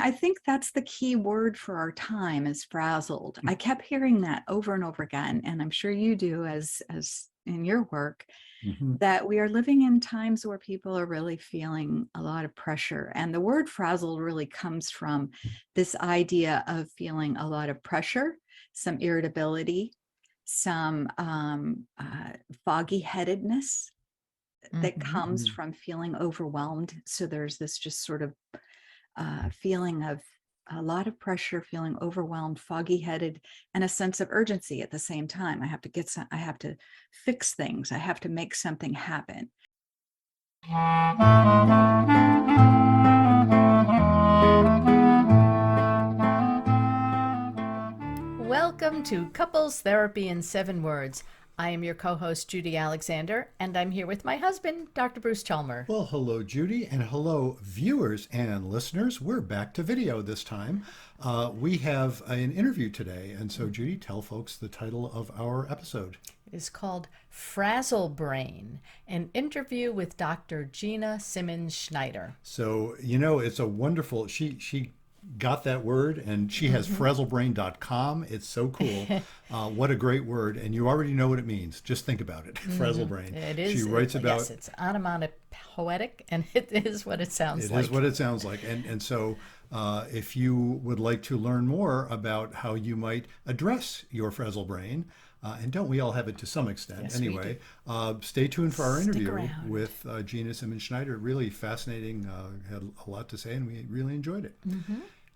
I think that's the key word for our time is frazzled. I kept hearing that over and over again, and I'm sure you do as in your work, Mhm. that we are living in times where people are really feeling a lot of pressure. And the word frazzled really comes from this idea of feeling a lot of pressure, some irritability, some foggy headedness that Mhm. comes Mhm. from feeling overwhelmed. So there's this just sort of feeling of a lot of pressure, feeling overwhelmed, foggy headed, and a sense of urgency at the same time. I have to fix things. I have to make something happen. Welcome to Couples Therapy in 7 Words. I am your co-host, Judy Alexander, and I'm here with my husband, Dr. Bruce Chalmer. Well, hello, Judy, and hello, viewers and listeners. We're back to video this time. We have an interview today, and so, Judy, tell folks the title of our episode. It is called Frazzlebrain, an interview with Dr. Gina Simmons Schneider. So, it's a wonderful, she got that word, and she has frazzlebrain.com. It's so cool. What a great word. And you already know what it means. Just think about it. Frazzlebrain. It is. She writes about. Yes, it's onomatopoetic, and it is what it sounds It like. is what it sounds like. And so if you would like to learn more about how you might address your frazzle brain, and don't we all have it to some extent Yes, we anyway, stay tuned for our Stick interview around. with Gina Simmons Schneider. Really fascinating, had a lot to say, and we really enjoyed it.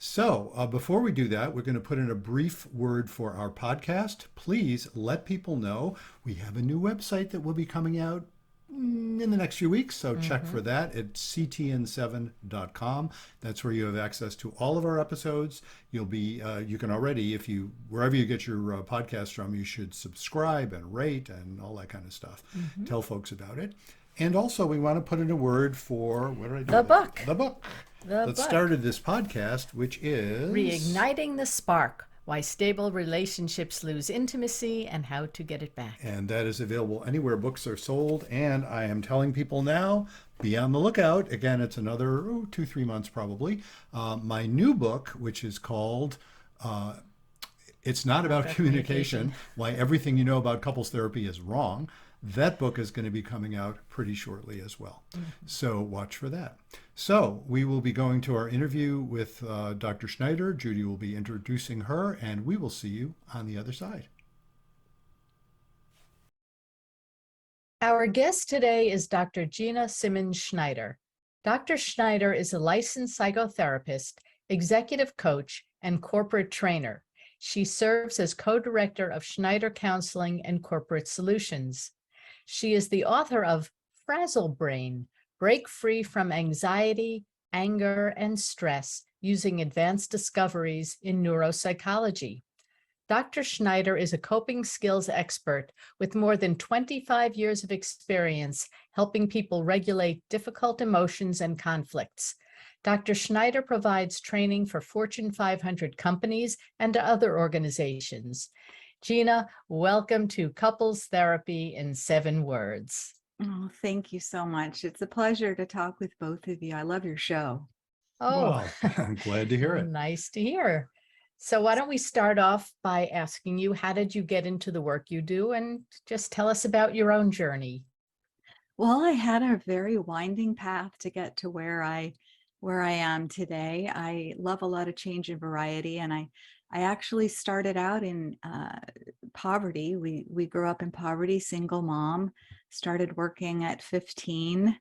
So before we do that, we're going to put in a brief word for our podcast. Please let people know we have a new website that will be coming out in the next few weeks, so check for that at ctn7.com. That's where you have access to all of our episodes. You'll be you can already, wherever you get your podcast from, you should subscribe and rate and all that kind of stuff. Tell folks about it. And also, we want to put in a word for what did I do? The book. The book The that book. started this podcast, which is Reigniting the Spark, Why Stable Relationships Lose Intimacy and How to Get It Back. And that is available anywhere books are sold. And I am telling people now, be on the lookout. Again, it's another 2-3 months probably. My new book, which is called It's Not About Communication, Why Everything You Know About Couples Therapy is Wrong. That book is going to be coming out pretty shortly as well. So watch for that. So we will be going to our interview with Dr. Schneider. Judy will be introducing her, and we will see you on the other side. Our guest today is Dr. Gina Simmons Schneider. Dr. Schneider is a licensed psychotherapist, executive coach, and corporate trainer. She serves as co-director of Schneider Counseling and Corporate Solutions. She is the author of Frazzlebrain, Break Free from Anxiety, Anger, and Stress Using Advanced Discoveries in Neuropsychology. Dr. Schneider is a coping skills expert with more than 25 years of experience helping people regulate difficult emotions and conflicts. Dr. Schneider provides training for Fortune 500 companies and other organizations. Gina, welcome to Couples Therapy in 7 Words. Oh, thank you so much. It's a pleasure to talk with both of you. I love your show. Oh, Well, I'm glad to hear it. Nice to hear. So why don't we start off by asking you, how did you get into the work you do? And just tell us about your own journey. Well, I had a very winding path to get to where I am today. I love a lot of change and variety, and I actually started out in poverty. We grew up in poverty, single mom, started working at 15,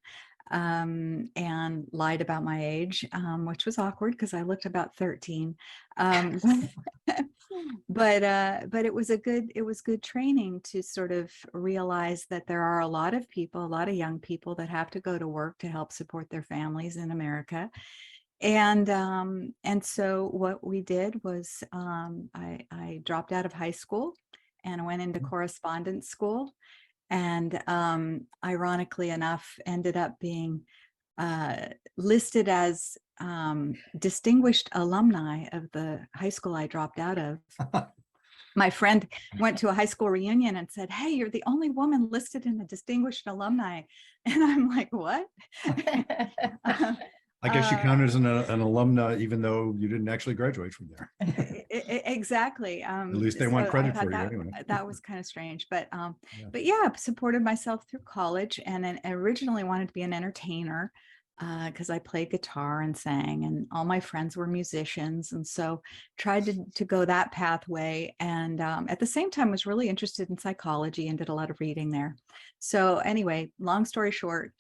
and lied about my age, which was awkward because I looked about 13. But it was good training to sort of realize that there are a lot of people, a lot of young people that have to go to work to help support their families in America. And so what we did was I dropped out of high school and went into correspondence school, and ironically enough ended up being listed as distinguished alumni of the high school I dropped out of. My friend went to a high school reunion and said, "Hey, you're the only woman listed in the distinguished alumni." And I'm like, "What?" I guess you count as an alumna, even though you didn't actually graduate from there. Exactly. At least they want So I credit thought for you that anyway. that was kind of strange, Yeah. but yeah, supported myself through college, and then originally wanted to be an entertainer because I played guitar and sang, and all my friends were musicians, and so tried to go that pathway. And at the same time, was really interested in psychology and did a lot of reading there. So anyway, long story short,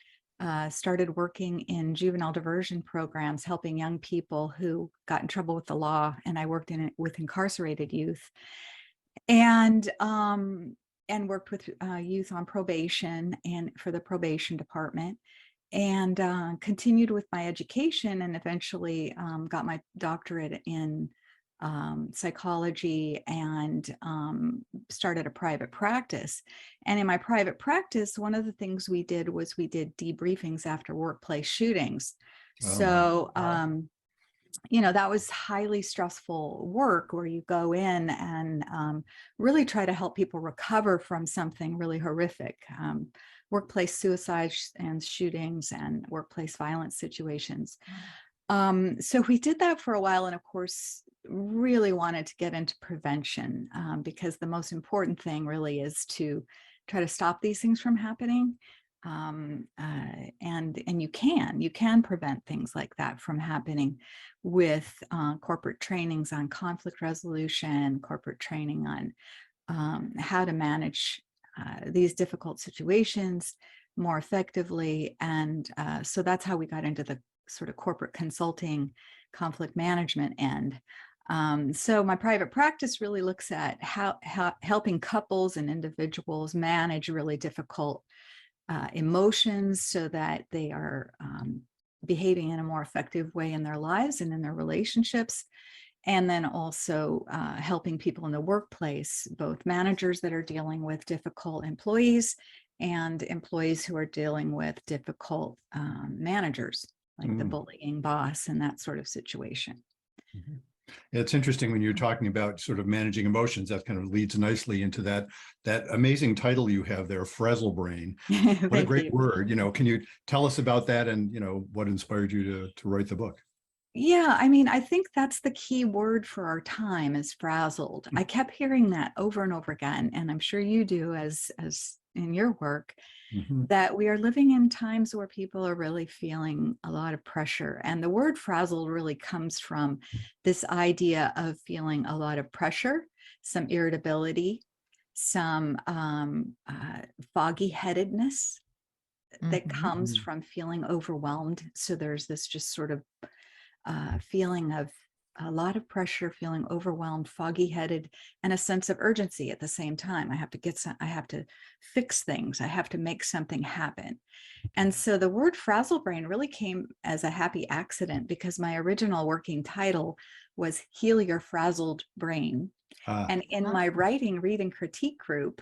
started working in juvenile diversion programs, helping young people who got in trouble with the law. And I worked in it with incarcerated youth, and worked with youth on probation and for the probation department, and continued with my education, and eventually got my doctorate in psychology, and started a private practice. And in my private practice, one of the things we did was we did debriefings after workplace shootings. Oh my. So, that was highly stressful work where you go in and really try to help people recover from something really horrific. Workplace suicides and shootings and workplace violence situations. So we did that for a while, and of course, really wanted to get into prevention because the most important thing really is to try to stop these things from happening. And you can prevent things like that from happening with corporate trainings on conflict resolution, corporate training on how to manage these difficult situations more effectively. And so that's how we got into the sort of corporate consulting, conflict management end. So my private practice really looks at how helping couples and individuals manage really difficult emotions so that they are behaving in a more effective way in their lives and in their relationships. And then also helping people in the workplace, both managers that are dealing with difficult employees and employees who are dealing with difficult managers, like the bullying boss and that sort of situation. Mhm. It's interesting when you're talking about sort of managing emotions. That kind of leads nicely into that amazing title you have there, Frazzlebrain. What a Thank great you. word. Can you tell us about that and what inspired you to write the book? Yeah, I mean, I think that's the key word for our time is frazzled. I kept hearing that over and over again, and I'm sure you do as in your work, Mhm. that we are living in times where people are really feeling a lot of pressure. And the word frazzled really comes from this idea of feeling a lot of pressure, some irritability, some foggy headedness that comes Mhm. from feeling overwhelmed. So there's this just sort of feeling of a lot of pressure, feeling overwhelmed, foggy headed, and a sense of urgency at the same time. I have to fix things. I have to make something happen. And so the word frazzlebrain really came as a happy accident because my original working title was Heal Your Frazzled Brain. Ah, And in my writing, read and critique group,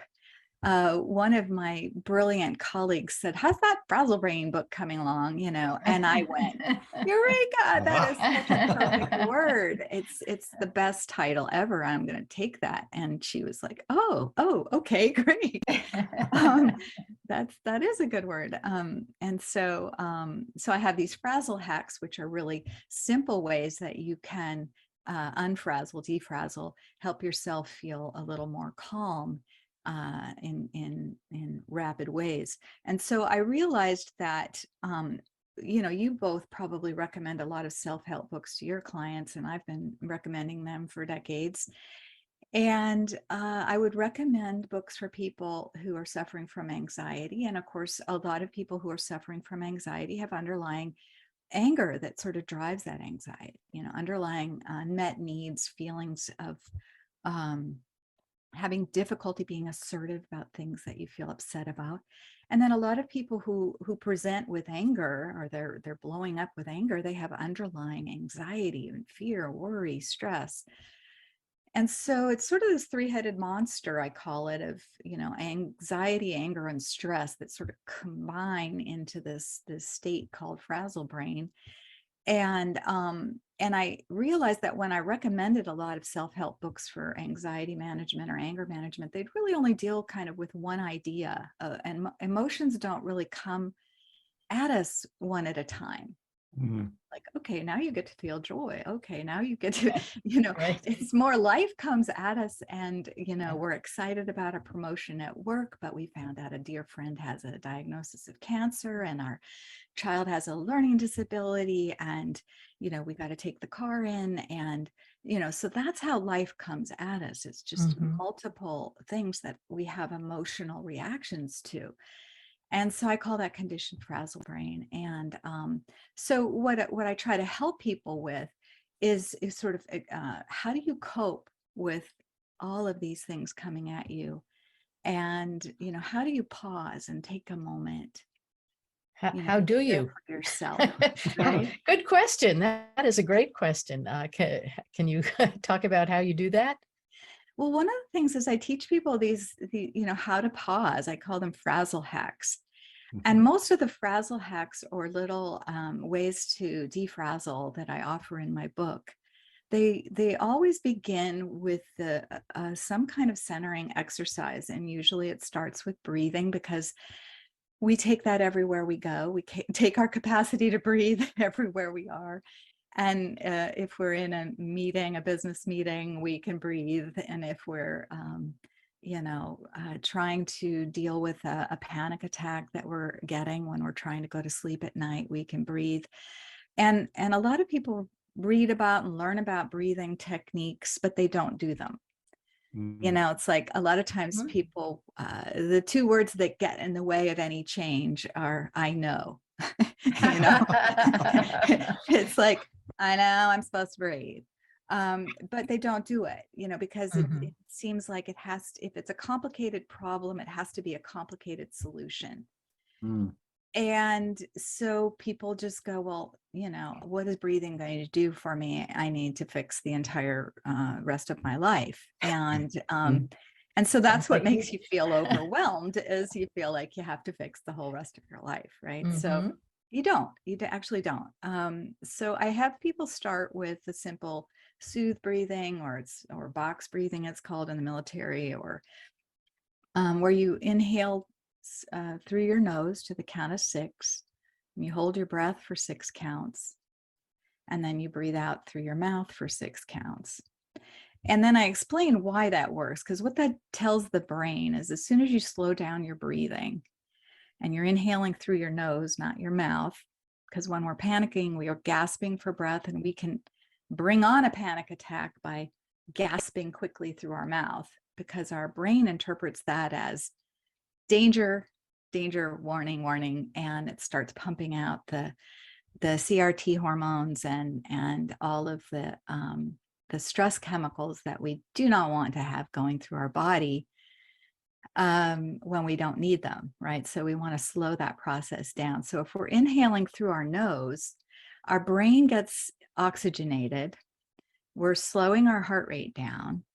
one of my brilliant colleagues said, "How's that Frazzlebrain book coming along?" And I went, "Eureka! That is such a perfect word. It's the best title ever. I'm going to take that." And she was like, "Oh, okay, great. um, that is a good word." So I have these frazzle hacks, which are really simple ways that you can unfrazzle, defrazzle, help yourself feel a little more calm in rapid ways. And so I realized that you both probably recommend a lot of self-help books to your clients, and I've been recommending them for decades. And I would recommend books for people who are suffering from anxiety. And of course, a lot of people who are suffering from anxiety have underlying anger that sort of drives that anxiety, underlying unmet needs, feelings of um, having difficulty being assertive about things that you feel upset about. And then a lot of people who present with anger, or they're blowing up with anger, they have underlying anxiety and fear, worry, stress. And so it's sort of this three-headed monster, I call it, of anxiety, anger, and stress that sort of combine into this state called frazzle brain. And I realized that when I recommended a lot of self-help books for anxiety management or anger management, they'd really only deal kind of with one idea, and emotions don't really come at us one at a time. Mm. Like, okay, now you get to feel joy. Okay, now you get to, you know, Right. it's more life comes at us, and, you know, Yeah. we're excited about a promotion at work, but we found out a dear friend has a diagnosis of cancer, and our child has a learning disability, and, you know, we got to take the car in, and, you know, so that's how life comes at us. It's just Mhm. multiple things that we have emotional reactions to. And so I call that condition frazzlebrain. And so what I try to help people with is sort of how do you cope with all of these things coming at you? And, you know, how do you pause and take a moment, you know, How to do care you? for yourself, right? Good question. That is a great question. Can you talk about how you do that? Well, one of the things is I teach people you know, how to pause. I call them frazzle hacks. And most of the frazzle hacks, or little ways to defrazzle, that I offer in my book, they always begin with some kind of centering exercise. And usually it starts with breathing, because we take that everywhere we go. We take our capacity to breathe everywhere we are. And if we're in a meeting, a business meeting, we can breathe. And if we're, you know, trying to deal with a panic attack that we're getting when we're trying to go to sleep at night, we can breathe. And a lot of people read about and learn about breathing techniques, but they don't do them. You Mm. know, it's like a lot of times Mhm. people, the two words that get in the way of any change are, I know. You know, it's like, I know I'm supposed to breathe. But they don't do it, you know, because it Mhm. seems like it has to, if it's a complicated problem, it has to be a complicated solution. Mm. And so people just go, well, you know, what is breathing going to do for me? I need to fix the entire rest of my life. Mm. And so Sounds that's what like you. makes you feel overwhelmed, is you feel like you have to fix the whole rest of your life, right? So Mhm. you don't, actually don't. So I have people start with the simple soothe breathing, or box breathing, it's called in the military, or where you inhale through your nose to the count of 6, and you hold your breath for 6 counts, and then you breathe out through your mouth for 6 counts. And then I explain why that works, because what that tells the brain is, as soon as you slow down your breathing and you're inhaling through your nose, not your mouth, because when we're panicking, we are gasping for breath, and we can bring on a panic attack by gasping quickly through our mouth, because our brain interprets that as danger, danger, warning, warning, and it starts pumping out the CRT hormones and all of the stress chemicals that we do not want to have going through our body when we don't need them, right? So we want to slow that process down. So if we're inhaling through our nose, our brain gets oxygenated, we're slowing our heart rate down,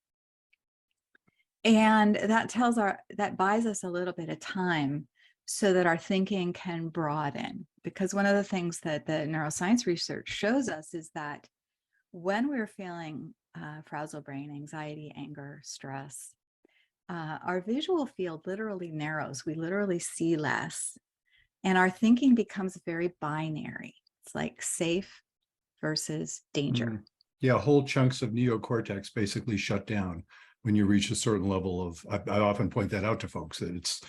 and that buys us a little bit of time so that our thinking can broaden. Because one of the things that the neuroscience research shows us is that when we're feeling frazzle brain, anxiety, anger, stress, our visual field literally narrows. We literally see less, and our thinking becomes very binary. It's like safe versus danger. Mm. Yeah, whole chunks of neocortex basically shut down when you reach a certain level of, I often point that out to folks, that it's,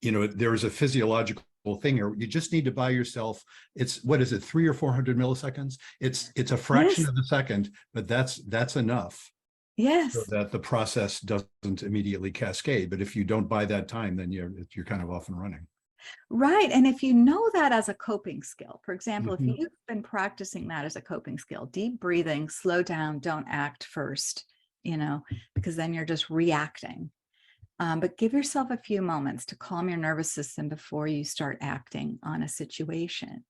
you know, there's a physiological thing here. You just need to buy yourself, it's, what is it, 300 or 400 milliseconds? It's a fraction Yes, of a second, but that's enough so yes. that the process doesn't immediately cascade. But if you don't buy that time, then you're kind of off and running. Right. And if you know that as a coping skill, for example, if Mhm. you've been practicing that as a coping skill, deep breathing, slow down, don't act first, you know, because then you're just reacting. But give yourself a few moments to calm your nervous system before you start acting on a situation,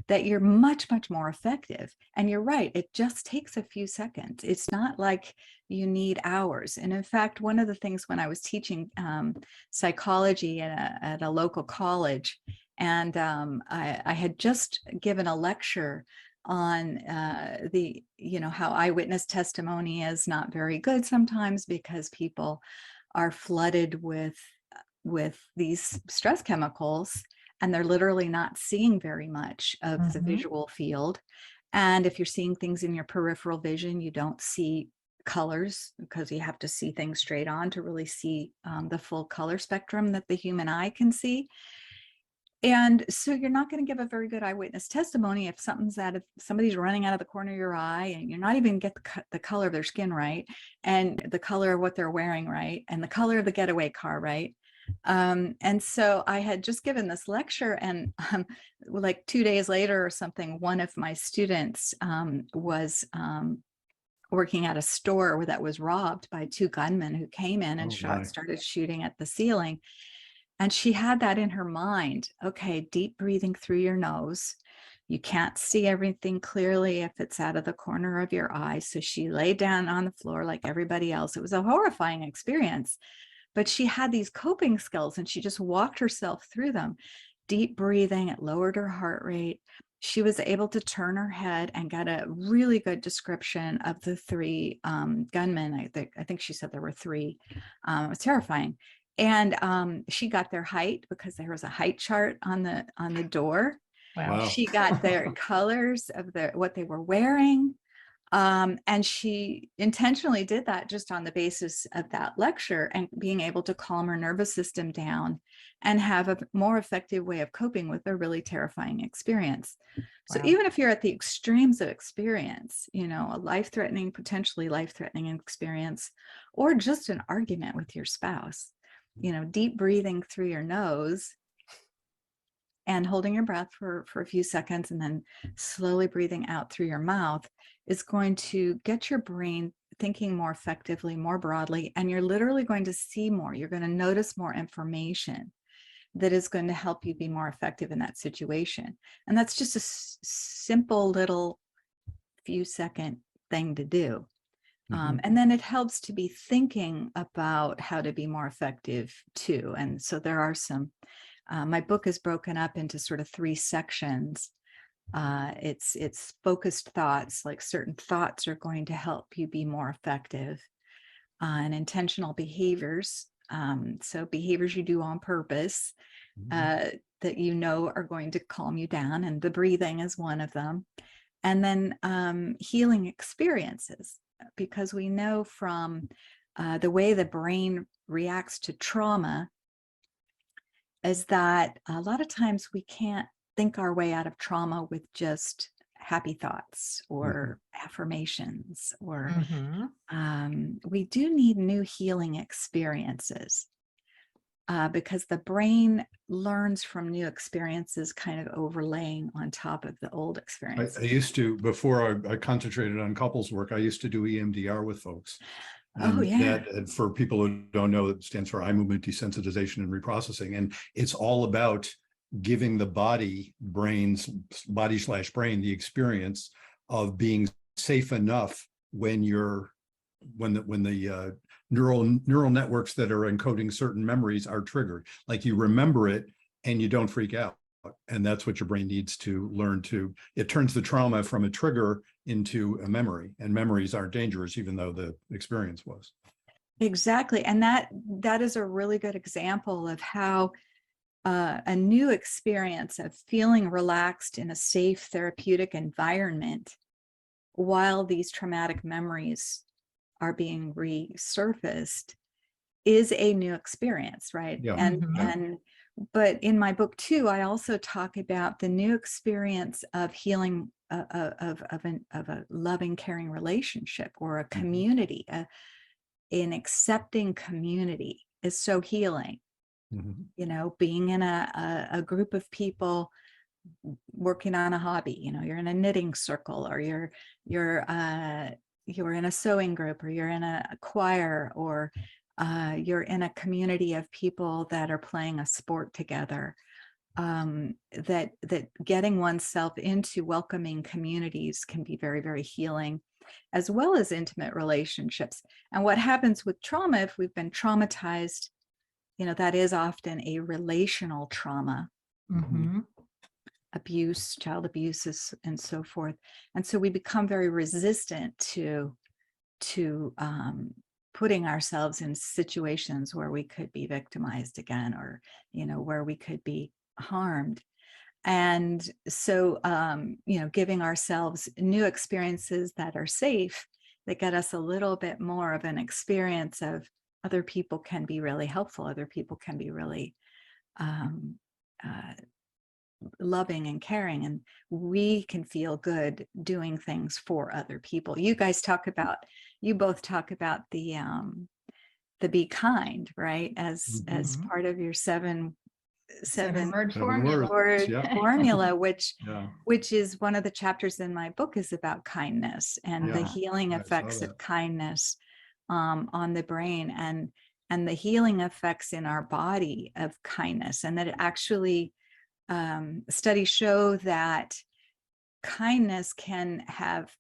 that you're much, much more effective. And you're right, it just takes a few seconds. It's not like you need hours. And in fact, one of the things when I was teaching psychology at a local college, and I had just given a lecture on you know, how eyewitness testimony is not very good sometimes, because people are flooded with these stress chemicals, and they're literally not seeing very much of the visual field. And if you're seeing things in your peripheral vision, you don't see colors because you have to see things straight on to really see the full color spectrum that the human eye can see. And so you're not going to give a very good eyewitness testimony if somebody's running out of the corner of your eye and you're not even get the color of their skin right, and the color of what they're wearing right, and the color of the getaway car right. And so I had just given this lecture, and like 2 days later or something, one of my students was working at a store that was robbed by 2 gunmen who came in and started shooting at the ceiling. And she had that in her mind. Okay, deep breathing through your nose. You can't see everything clearly if it's out of the corner of your eye. So she lay down on the floor like everybody else. It was a horrifying experience, but she had these coping skills and she just walked herself through them. Deep breathing, it lowered her heart rate. She was able to turn her head and get a really good description of the 3 gunmen. I think she said there were 3. It was terrifying. And she got their height because there was a height chart on the door. Wow. She got their colors of what they were wearing. And she intentionally did that just on the basis of that lecture and being able to calm her nervous system down and have a more effective way of coping with a really terrifying experience. So even if you're at the extremes of experience, a life-threatening, potentially life-threatening experience, or just an argument with your spouse, deep breathing through your nose and holding your breath for a few seconds and then slowly breathing out through your mouth is going to get your brain thinking more effectively, more broadly, and you're literally going to see more. You're going to notice more information that is going to help you be more effective in that situation. And that's just a simple little few second thing to do. And then it helps to be thinking about how to be more effective too. And so there are some, my book is broken up into sort of 3 sections. It's focused thoughts, like certain thoughts are going to help you be more effective, and intentional behaviors. So behaviors you do on purpose that are going to calm you down, and the breathing is one of them. And then healing experiences, because we know from the way the brain reacts to trauma is that a lot of times we can't think our way out of trauma with just happy thoughts or affirmations, or we do need new healing experiences because the brain learns from new experiences, kind of overlaying on top of the old experience. I used to, before I concentrated on couples work, I used to do EMDR with folks. And that, for people who don't know, it stands for eye movement desensitization and reprocessing. And it's all about giving the body /brain the experience of being safe enough when the neural networks that are encoding certain memories are triggered. Like you remember it and you don't freak out. And that's what your brain needs to learn to. It turns the trauma from a trigger into a memory, and memories aren't dangerous, even though the experience was. Exactly. And that is a really good example of how a new experience of feeling relaxed in a safe therapeutic environment while these traumatic memories are being resurfaced is a new experience, right? But in my book too, I also talk about the new experience of healing of a loving, caring relationship or a community. An accepting community is so healing. Being in a group of people working on a hobby. You're in a knitting circle, or you're in a sewing group, or you're in a choir, or you're in a community of people that are playing a sport together. That getting oneself into welcoming communities can be very, very healing, as well as intimate relationships. And what happens with trauma, if we've been traumatized, that is often a relational trauma. Abuse, child abuses, and so forth. And so we become very resistant to putting ourselves in situations where we could be victimized again, or where we could be harmed. And so, giving ourselves new experiences that are safe, that get us a little bit more of an experience of other people can be really helpful. Other people can be really um, loving and caring, and we can feel good doing things for other people. You both talk about the be kind, right? As Mhm. part of your seven Seven-word Seven formula. words. word Yeah. formula, Yeah. which is one of the chapters in my book is about kindness and the Yeah. healing I saw effects that. of kindness on the brain, and the healing effects in our body of kindness, and that it actually studies show that kindness can have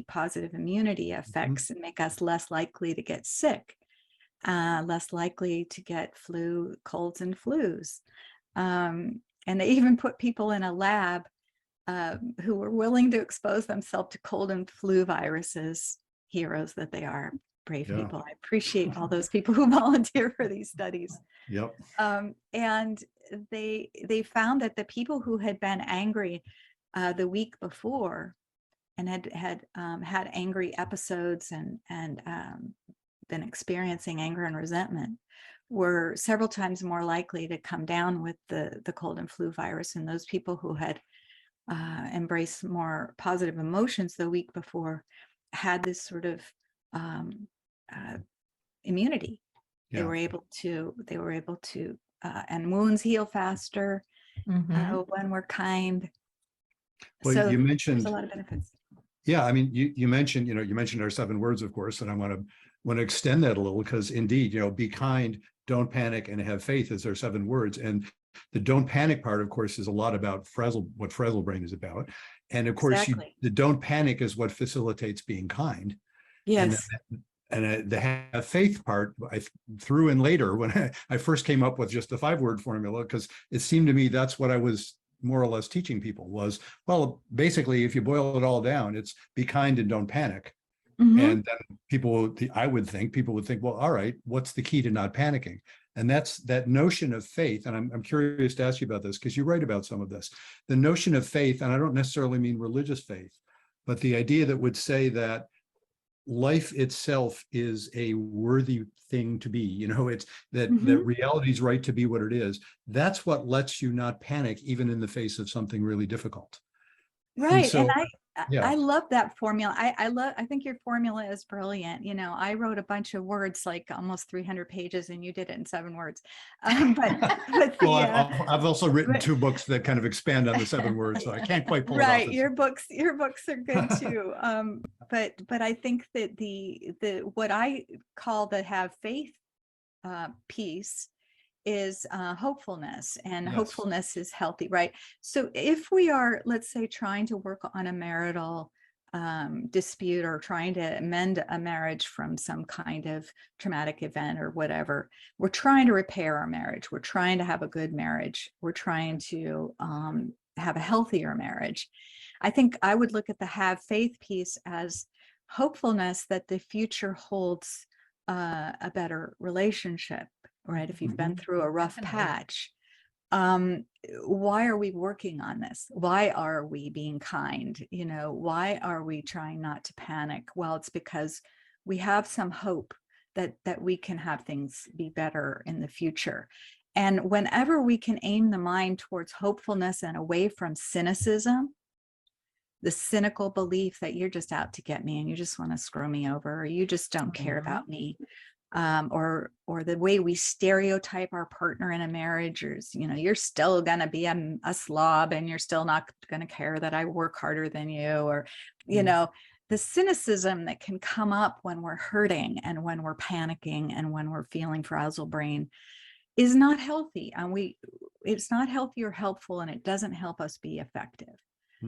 positive immunity effects, and make us less likely to get sick, less likely to get colds and flus. And they even put people in a lab who were willing to expose themselves to cold and flu viruses, heroes that they are, brave Yeah. people. I appreciate all those people who volunteer for these studies. Yep. And they found that the people who had been angry the week before and had angry episodes and been experiencing anger and resentment were several times more likely to come down with the cold and flu virus. And those people who had embraced more positive emotions the week before had this sort of immunity. Yeah. They were able to and wounds heal faster when we're kind. Well, So you there's mentioned, a lot of benefits. yeah, I mean, you mentioned our 7 words, of course, and I want to extend that a little, because indeed, be kind, don't panic, and have faith is our 7 words. And the don't panic part, of course, is a lot about what Frazzlebrain is about. And of course, Exactly. the don't panic is what facilitates being kind. Yes. And the have faith part I threw in later when I first came up with just the 5-word formula, because it seemed to me that's what I was more or less teaching people was, well, basically, if you boil it all down, it's be kind and don't panic. Mhm. And then I would think people would think, well, all right, what's the key to not panicking? And that's that notion of faith. And I'm curious to ask you about this, because you write about some of this. The notion of faith, and I don't necessarily mean religious faith, but the idea that would say that life itself is a worthy thing to be, it's that reality is right to be what it is. That's what lets you not panic, even in the face of something really difficult. Right. And so, I love that formula. I think your formula is brilliant. I wrote a bunch of words, like almost 300 pages, and you did it in 7 words. Well, I've also written 2 books that kind of expand on the 7 words, so I can't quite pull it off. Right. Your books are good too. But I think that the what I call the have faith piece is hopefulness, and Yes. hopefulness is healthy, right? So if we are, let's say, trying to work on a marital dispute, or trying to mend a marriage from some kind of traumatic event or whatever, we're trying to repair our marriage, we're trying to have a good marriage, we're trying to have a healthier marriage. I think I would look at the have faith piece as hopefulness that the future holds a better relationship, right? If you've been through a rough patch, why are we working on this? Why are we being kind? Why are we trying not to panic? Well, it's because we have some hope that we can have things be better in the future. And whenever we can aim the mind towards hopefulness and away from cynicism, the cynical belief that you're just out to get me and you just want to screw me over, or you just don't care about me, or the way we stereotype our partner in a marriage, or you're still going to be a slob, and you're still not going to care that I work harder than you, or the cynicism that can come up when we're hurting and when we're panicking and when we're feeling frazzlebrain is not healthy, and it's not healthy or helpful, and it doesn't help us be effective.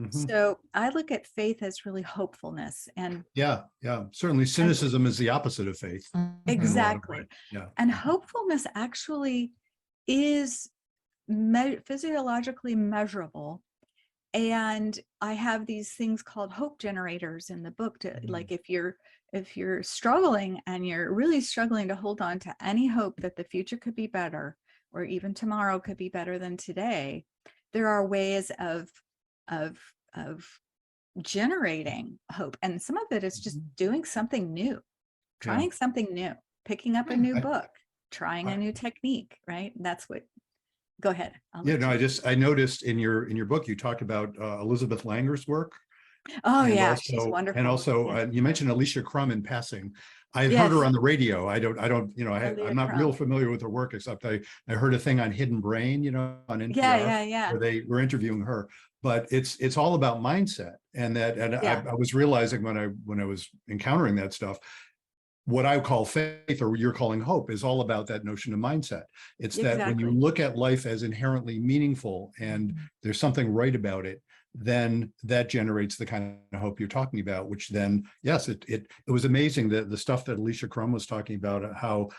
So I look at faith as really hopefulness. And yeah, certainly cynicism is the opposite of faith. Exactly. Yeah. And hopefulness actually is physiologically measurable. And I have these things called hope generators in the book to like, if you're struggling and you're really struggling to hold on to any hope that the future could be better, or even tomorrow could be better than today, there are ways of generating hope. And some of it is just doing something new, trying something new, picking up a new book, trying a new technique, right? That's what, go ahead. Yeah, no, I noticed in your book, you talked about Elizabeth Langer's work. Oh And yeah, also, she's wonderful. And also, Yeah. you mentioned Alicia Crum in passing. I heard Yes. her on the radio. I don't, I'm not Crum. real familiar with her work, except I heard a thing on Hidden Brain, on NPR, Yeah. where they were interviewing her. But it's all about mindset, and I was realizing when I was encountering that stuff, what I call faith, or you're calling hope, is all about that notion of mindset. It's that when you look at life as inherently meaningful and there's something right about it, then that generates the kind of hope you're talking about, which then, yes, it was amazing that the stuff that Alicia Crum was talking about, how,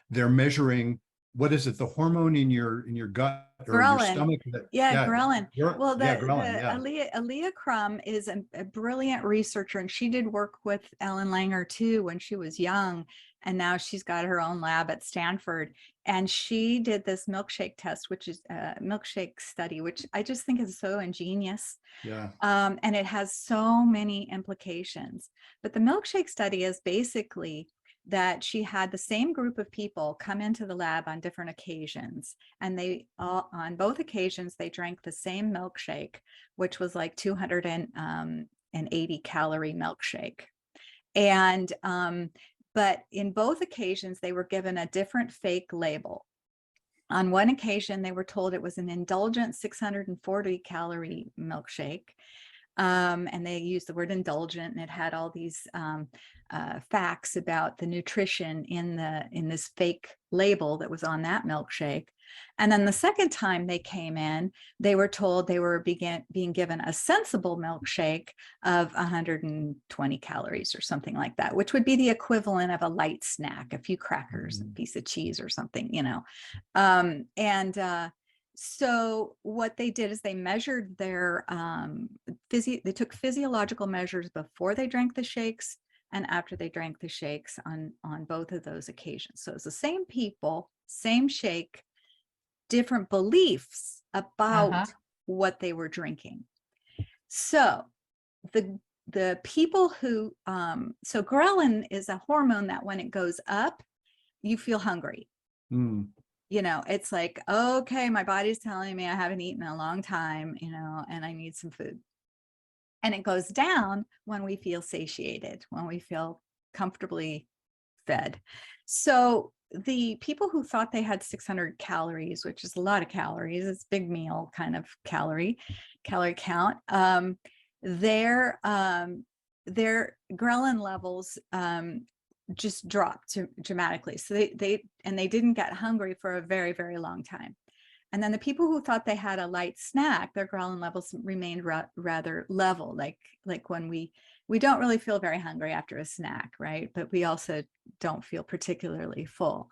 they're measuring, what is it, the hormone in your gut or ghrelin. your stomach? Ghrelin. Well, ghrelin, Aaliyah Crum is a brilliant researcher, and she did work with Ellen Langer too when she was young, and now she's got her own lab at Stanford. And she did this milkshake test, which is a milkshake study, which I just think is so ingenious. Yeah. And it has so many implications. But the milkshake study is basically that she had the same group of people come into the lab on different occasions, and they all, on both occasions, they drank the same milkshake, which was like 280 calorie milkshake. And but in both occasions they were given a different fake label. On one occasion they were told it was an indulgent 640 calorie milkshake, and they used the word indulgent, and it had all these facts about the nutrition in this fake label that was on that milkshake. And then the second time they came in, they were told they were being given a sensible milkshake of 120 calories or something like that, which would be the equivalent of a light snack, a few crackers, a piece of cheese or something, so what they did is they measured their they took physiological measures before they drank the shakes and after they drank the shakes on both of those occasions. So it's the same people, same shake, different beliefs about what they were drinking. So the people who so ghrelin is a hormone that when it goes up, you feel hungry. It's like, okay, my body's telling me I haven't eaten in a long time, and I need some food. And it goes down when we feel satiated, when we feel comfortably fed. So the people who thought they had 600 calories, which is a lot of calories, it's big meal kind of calorie count, their ghrelin levels just dropped dramatically. So they didn't get hungry for a very, very long time. And then the people who thought they had a light snack, their ghrelin levels remained rather level, like when we don't really feel very hungry after a snack, right? But we also don't feel particularly full.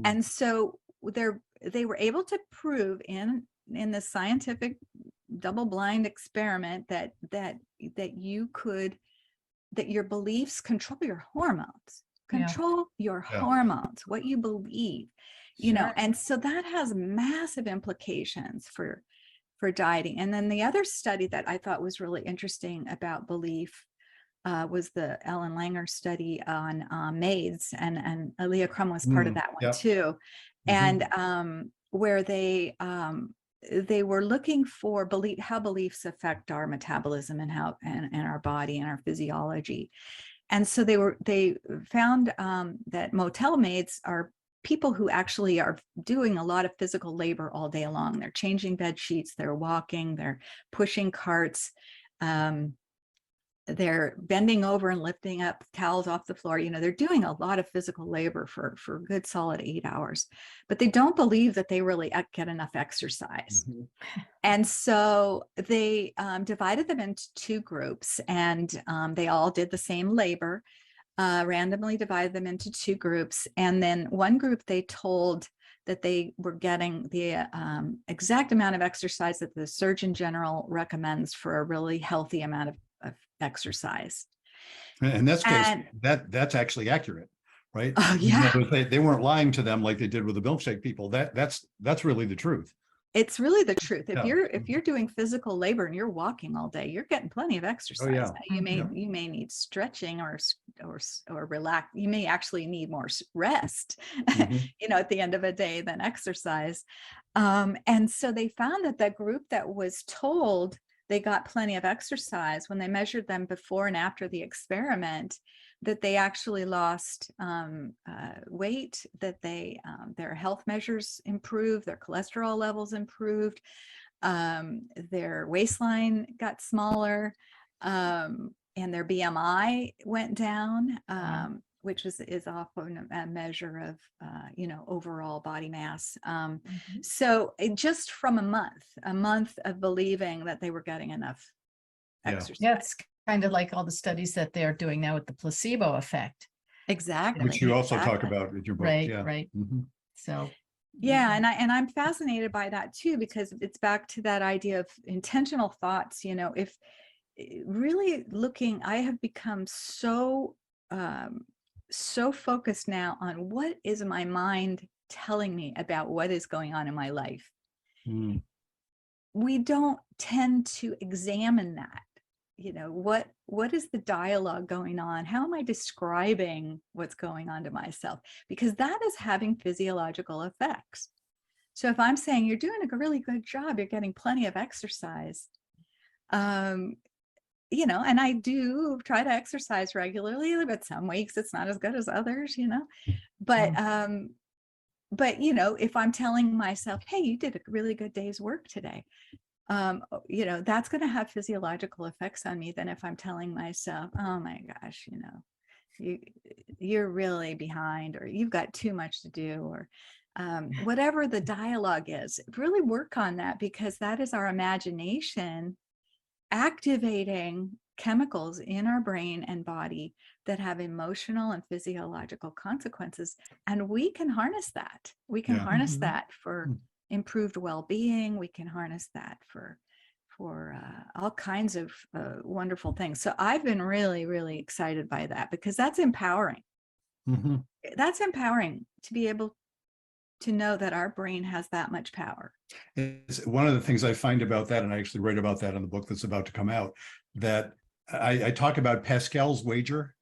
And so they were able to prove in the scientific double-blind experiment that your beliefs control your hormones, hormones, what you believe, and so that has massive implications for dieting. And then the other study that I thought was really interesting about belief was the Ellen Langer study on maids, and Aaliyah Crum was part of that one too. And where they were looking for how beliefs affect our metabolism and how and our body and our physiology. And so they found that motel maids are people who actually are doing a lot of physical labor all day long. They're changing bed sheets, they're walking, they're pushing carts, they're bending over and lifting up towels off the floor. They're doing a lot of physical labor for a good solid 8 hours, but they don't believe that they really get enough exercise. And so they divided them into two groups, and they all did the same labor, randomly divided them into two groups. And then one group, they told that they were getting the exact amount of exercise that the Surgeon General recommends for a really healthy amount of exercise. And that's actually accurate, right? Oh, In yeah. other words, they weren't lying to them like they did with the milkshake people. That's really the truth. It's really the truth. Yeah. If you're doing physical labor and you're walking all day, you're getting plenty of Oh exercise. yeah. Now, Mhm. you may need stretching or relax. You may actually need more rest, Mhm. at the end of a day than exercise. And so they found that the group that was told they got plenty of exercise, when they measured them before and after the experiment, that they actually lost weight, that their health measures improved, their cholesterol levels improved, their waistline got smaller, and their BMI went down, which is often a measure of overall body mass. Mhm. So just from a month of believing that they were getting enough Yeah. exercise. Yeah, it's kind of like all the studies that they're doing now with the placebo effect. Exactly. Which you also talk exactly. about with your book. Right, Yeah. right. Mhm. So, Yeah, and I'm fascinated by that too, because it's back to that idea of intentional thoughts. If really looking, I have become so focused now on what is my mind telling me about what is going on in my life. Mm. We don't tend to examine that. What is the dialogue going on? How am I describing what's going on to myself? Because that is having physiological effects. So if I'm saying you're doing a really good job, you're getting plenty of exercise, and I do try to exercise regularly, but some weeks it's not as good as others, but if I'm telling myself, hey, you did a really good day's work today, that's going to have physiological effects on me than if I'm telling myself, oh my gosh, you're really behind, or you've got too much to do, or whatever the dialogue is. Really work on that, because that is our imagination activating chemicals in our brain and body that have emotional and physiological consequences. And we can harness that. We can Yeah. harness Mhm. that for improved well-being. We can harness that for all kinds of wonderful things. So I've been really, really excited by that, because that's empowering. Mhm. That's empowering to be able to know that our brain has that much power. It's one of the things I find about that, and I actually write about that in the book that's about to come out, that I talk about Pascal's wager.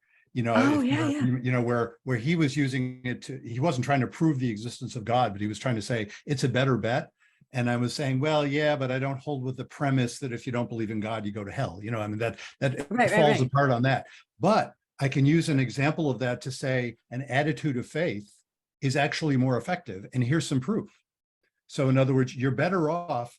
Oh, If yeah, yeah. where he was using it he wasn't trying to prove the existence of God, but he was trying to say it's a better bet. And I was saying, well, yeah, but I don't hold with the premise that if you don't believe in God, you go to hell. I mean, that Right, right, falls right. apart on that. But I can use an example of that to say an attitude of faith is actually more effective. And here's some proof. So in other words, you're better off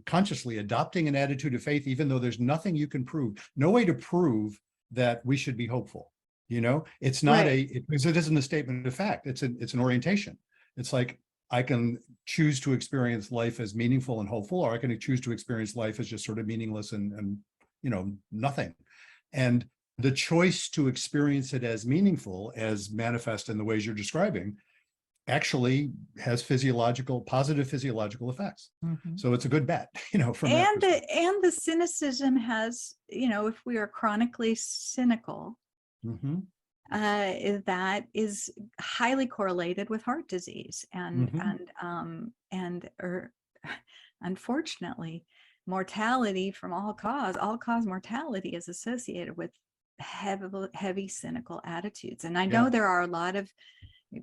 consciously adopting an attitude of faith, even though there's nothing you can prove, no way to prove that we should be hopeful. It's not Right. because it isn't a statement of fact. It's an orientation. It's like, I can choose to experience life as meaningful and hopeful, or I can choose to experience life as just sort of meaningless and nothing. And the choice to experience it as meaningful, as manifest in the ways you're describing, actually has positive physiological effects. Mhm. So it's a good bet, from that And perspective. the cynicism has, if we are chronically cynical, Mm-hmm. that is highly correlated with heart disease, Mhm. unfortunately, mortality from all cause mortality is associated with heavy cynical attitudes. And I know Yeah. there are a lot of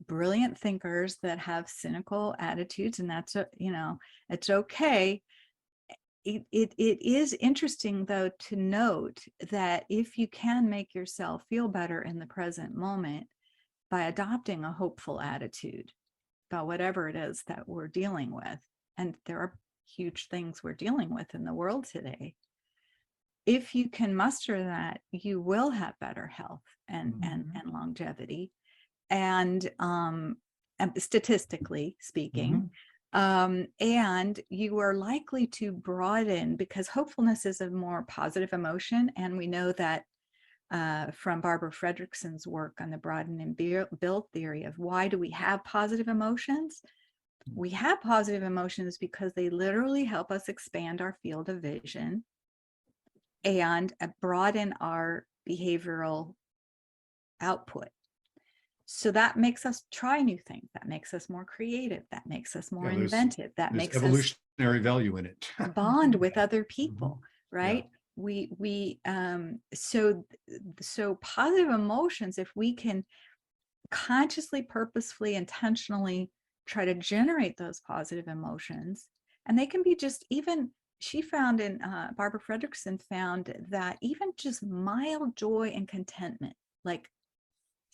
brilliant thinkers that have cynical attitudes, and that's it's okay. It is interesting, though, to note that if you can make yourself feel better in the present moment by adopting a hopeful attitude about whatever it is that we're dealing with, and there are huge things we're dealing with in the world today, if you can muster that, you will have better health and Mhm. longevity, and statistically speaking. Mhm. And you are likely to broaden, because hopefulness is a more positive emotion. And we know that from Barbara Fredrickson's work on the broaden and build theory of why do we have positive emotions? We have positive emotions because they literally help us expand our field of vision and broaden our behavioral output. So that makes us try new things. That makes us more creative. That makes us more Yeah, inventive. That there's makes us evolutionary value in it. bond with other Mhm. people, Yeah. right? So positive emotions, if we can consciously, purposefully, intentionally try to generate those positive emotions, and they can be just even, she found in Barbara Fredrickson found that even just mild joy and contentment, like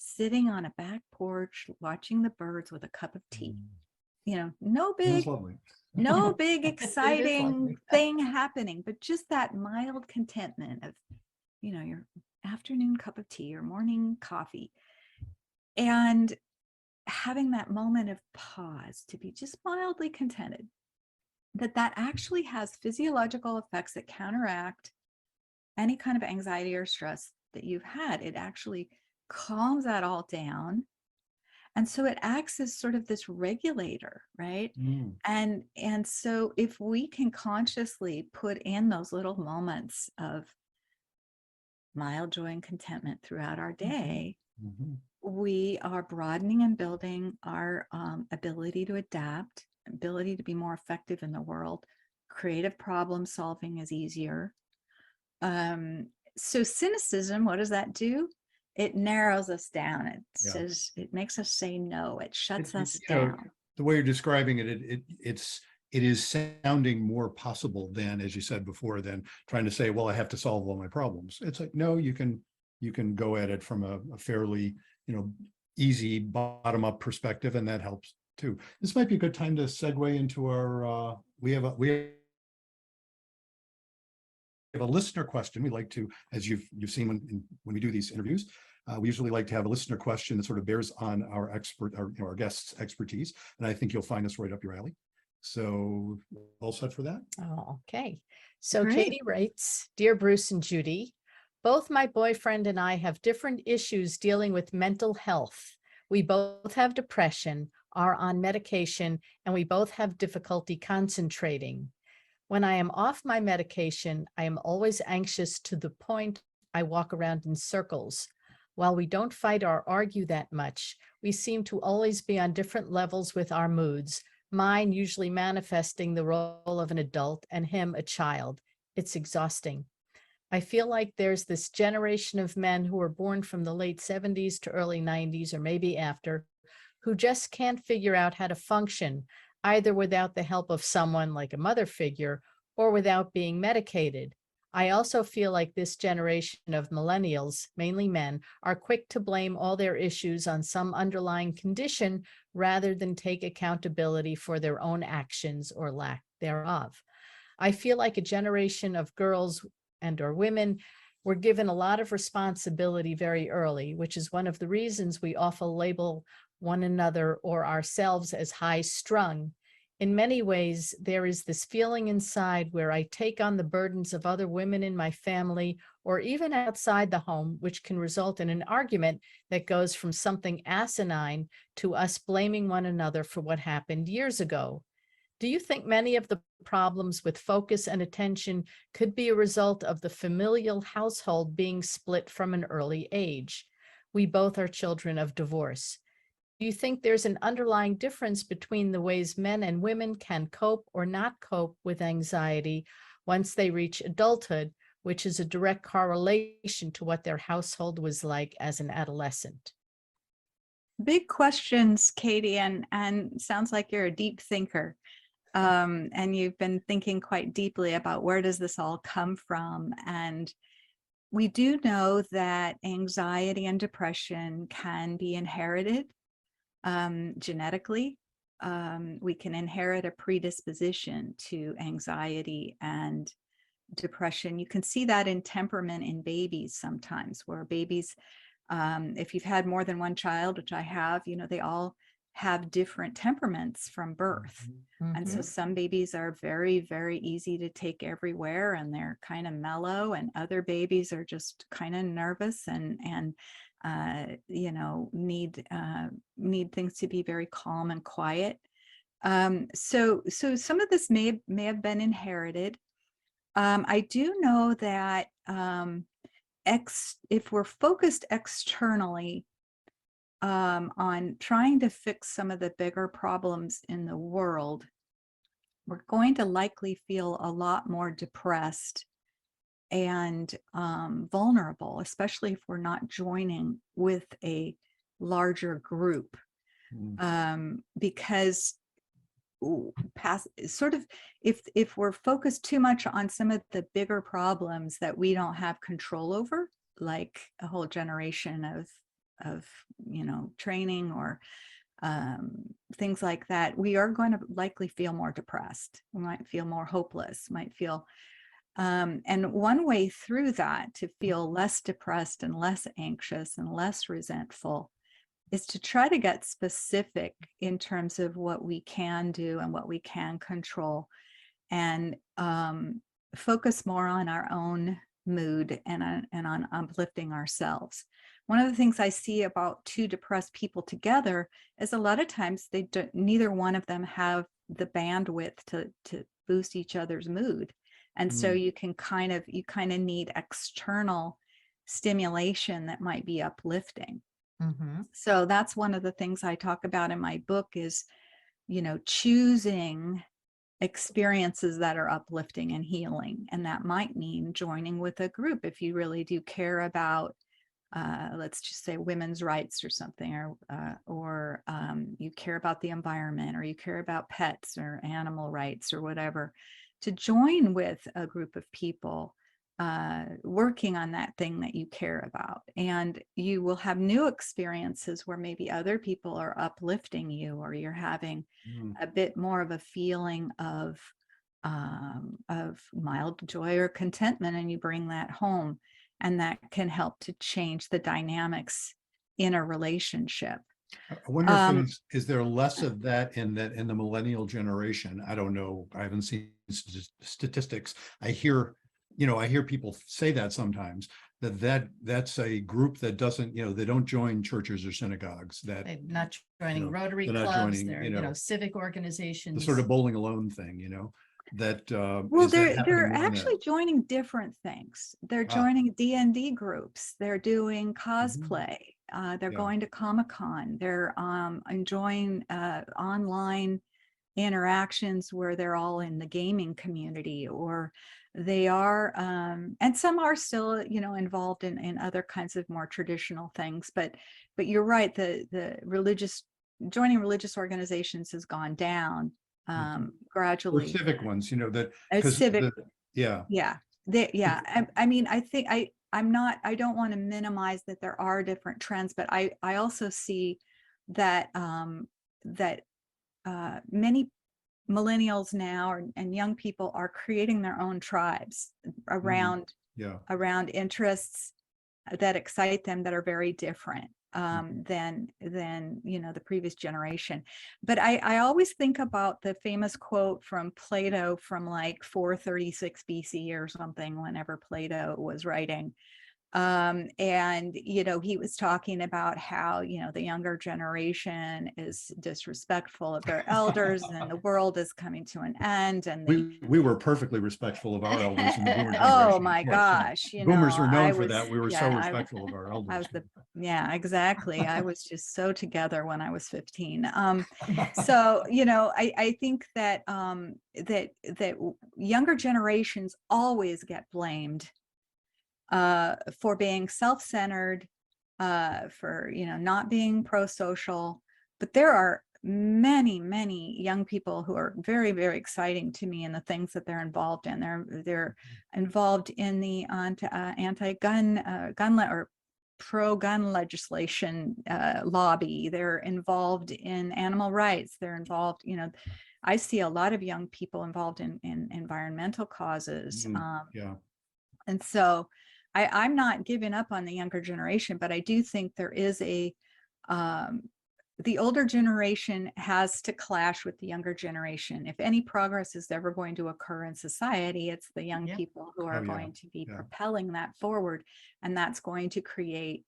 sitting on a back porch watching the birds with a cup of tea, no Sounds big lovely. It is exciting lovely. thing happening, but just that mild contentment of your afternoon cup of tea or morning coffee, and having that moment of pause to be just mildly contented, that actually has physiological effects that counteract any kind of anxiety or stress that you've had. It actually calms that all down. And so it acts as sort of this regulator, right? Mm. And so if we can consciously put in those little moments of mild joy and contentment throughout our day, Mhm. we are broadening and building our ability to adapt, ability to be more effective in the world. Creative problem solving is easier. So cynicism, what does that do? It narrows us down. It Yeah. says, it makes us say no. It shuts us You know, down. the way you're describing it, it is sounding more possible than, as you said before, than trying to say, well, I have to solve all my problems. It's like, no, you can go at it from a fairly, easy bottom up perspective, and that helps too. This might be a good time to segue into our, we have a listener question. We like to, as you've seen when we do these interviews, we usually like to have a listener question that sort of bears on our our guest's expertise, and I think you'll find this right up your alley. So, all set for that? Oh, okay. So Great. Katie writes, Dear Bruce and Judy, both my boyfriend and I have different issues dealing with mental health. We both have depression, are on medication, and we both have difficulty concentrating. When I am off my medication, I am always anxious to the point I walk around in circles. While we don't fight or argue that much, we seem to always be on different levels with our moods, mine usually manifesting the role of an adult and him a child. It's exhausting. I feel like there's this generation of men who were born from the late 70s to early 90s, or maybe after, who just can't figure out how to function, either without the help of someone like a mother figure or without being medicated. I also feel like this generation of millennials, mainly men, are quick to blame all their issues on some underlying condition rather than take accountability for their own actions or lack thereof. I feel like a generation of girls and or women were given a lot of responsibility very early, which is one of the reasons we often label one another or ourselves as high strung. In many ways, there is this feeling inside where I take on the burdens of other women in my family or even outside the home, which can result in an argument that goes from something asinine to us blaming one another for what happened years ago. Do you think many of the problems with focus and attention could be a result of the familial household being split from an early age? We both are children of divorce. Do you think there's an underlying difference between the ways men and women can cope or not cope with anxiety once they reach adulthood, which is a direct correlation to what their household was like as an adolescent? Big questions, Katie, and sounds like you're a deep thinker. And you've been thinking quite deeply about where does this all come from. And we do know that anxiety and depression can be inherited genetically. We can inherit a predisposition to anxiety and depression. You can see that in temperament in babies sometimes, where babies, if you've had more than one child, which I have, they all have different temperaments from birth. And so some babies are very, very easy to take everywhere and they're kind of mellow, and other babies are just kind of nervous and need things to be very calm and quiet. So some of this may have been inherited. I do know that if we're focused externally, on trying to fix some of the bigger problems in the world, we're going to likely feel a lot more depressed and vulnerable, especially if we're not joining with a larger group. Because past sort of, if we're focused too much on some of the bigger problems that we don't have control over, like a whole generation of training or things like that, we are going to likely feel more depressed. We might feel more hopeless, might feel and one way through that to feel less depressed and less anxious and less resentful is to try to get specific in terms of what we can do and what we can control, and focus more on our own mood and on uplifting ourselves. One of the things I see about two depressed people together is a lot of times neither one of them have the bandwidth to boost each other's mood. And so you kind of need external stimulation that might be uplifting. So that's one of the things I talk about in my book is, choosing experiences that are uplifting and healing. And that might mean joining with a group if you really do care about, let's just say, women's rights or something, or you care about the environment, or you care about pets or animal rights or whatever, to join with a group of people working on that thing that you care about. And you will have new experiences where maybe other people are uplifting you, or you're having a bit more of a feeling of mild joy or contentment, and you bring that home, and that can help to change the dynamics in a relationship. I wonder if is there less of that in the millennial generation? I don't know. I haven't seen statistics. I hear people say that sometimes, that's a group that doesn't, they don't join churches or synagogues, that They're not joining Rotary they're not clubs, joining, they're, civic the organizations. sort of bowling alone thing, that Well, is that happening they're more than actually that? joining different things. They're joining D&D groups. They're doing cosplay. They're Yeah. going to Comic-Con. They're enjoying online interactions where they're all in the gaming community, or they are, and some are still, involved in other kinds of more traditional things. But you're right, the joining religious organizations has gone down gradually. Or civic ones, that As civic, yeah. I mean, I think I don't want to minimize that there are different trends, but I also see that many millennials now and young people are creating their own tribes around interests that excite them, that are very different than the previous generation. But I always think about the famous quote from Plato from like 436 BC or something, whenever Plato was writing. And he was talking about how the younger generation is disrespectful of their elders, and the world is coming to an end, and we were perfectly respectful of our elders in the boomer generation. Oh my gosh, boomers were known for that. We were so respectful of our elders. Exactly. I was just so together when I was 15. So I think that that younger generations always get blamed for being self-centered, for not being pro-social. But there are many young people who are very, very exciting to me in the things that they're involved in. They're involved in the anti-gun or pro-gun legislation lobby. They're involved in animal rights. They're involved, I see a lot of young people involved in environmental causes. And so I'm not giving up on the younger generation, but I do think there is the older generation has to clash with the younger generation. If any progress is ever going to occur in society, it's the young people who are going to be propelling that forward, and that's going to create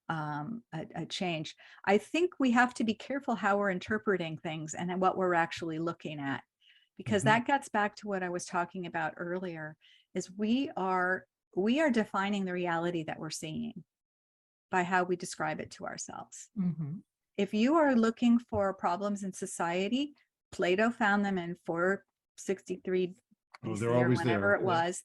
a change. I think we have to be careful how we're interpreting things and what we're actually looking at, because that gets back to what I was talking about earlier, is we are defining the reality that we're seeing. by how we describe it to ourselves. Mhm. If you are looking for problems in society, Plato found them in 463 Oh, BC they're or always whenever there. it was,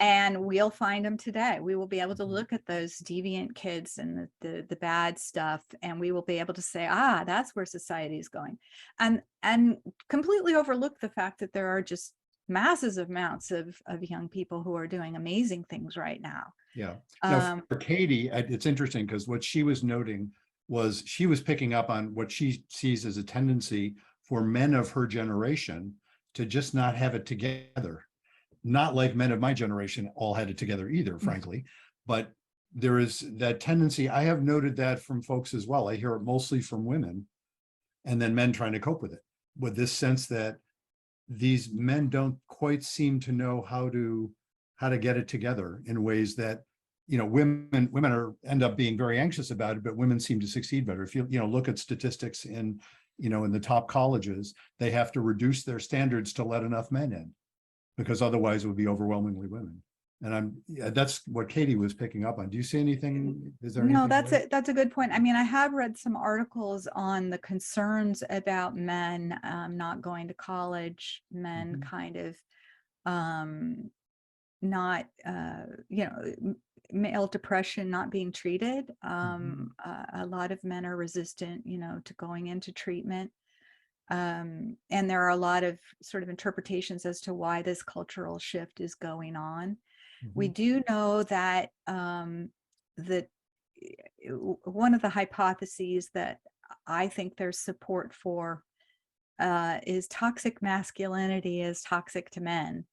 and we'll find them today. We will be able to Mhm. look at those deviant kids and the bad stuff, and we will be able to say, ah, that's where society is going, and completely overlook the fact that there are just masses of amounts of young people who are doing amazing things right now. Yeah. Now, Um, for Katie, it's interesting because what she was noting was she was picking up on what she sees as a tendency for men of her generation to just not have it together. Not like men of my generation all had it together either, frankly, but there is that tendency. I have noted that from folks as well. I hear it mostly from women and then men trying to cope with this sense that these men don't quite seem to know how to get it together in ways that, women are end up being very anxious about it, but women seem to succeed better. If you look at statistics in the top colleges, they have to reduce their standards to let enough men in, because otherwise it would be overwhelmingly women. And that's what Katie was picking up on. Do you see anything? Is there No, anything? that's a good point. I mean, I have read some articles on the concerns about men not going to college, men Mhm. kind of not, male depression not being treated. A lot of men are resistant, to going into treatment. And there are a lot of sort of interpretations as to why this cultural shift is going on. We Mhm. do know that that one of the hypotheses that I think there's support for is toxic masculinity is toxic to men. Mm.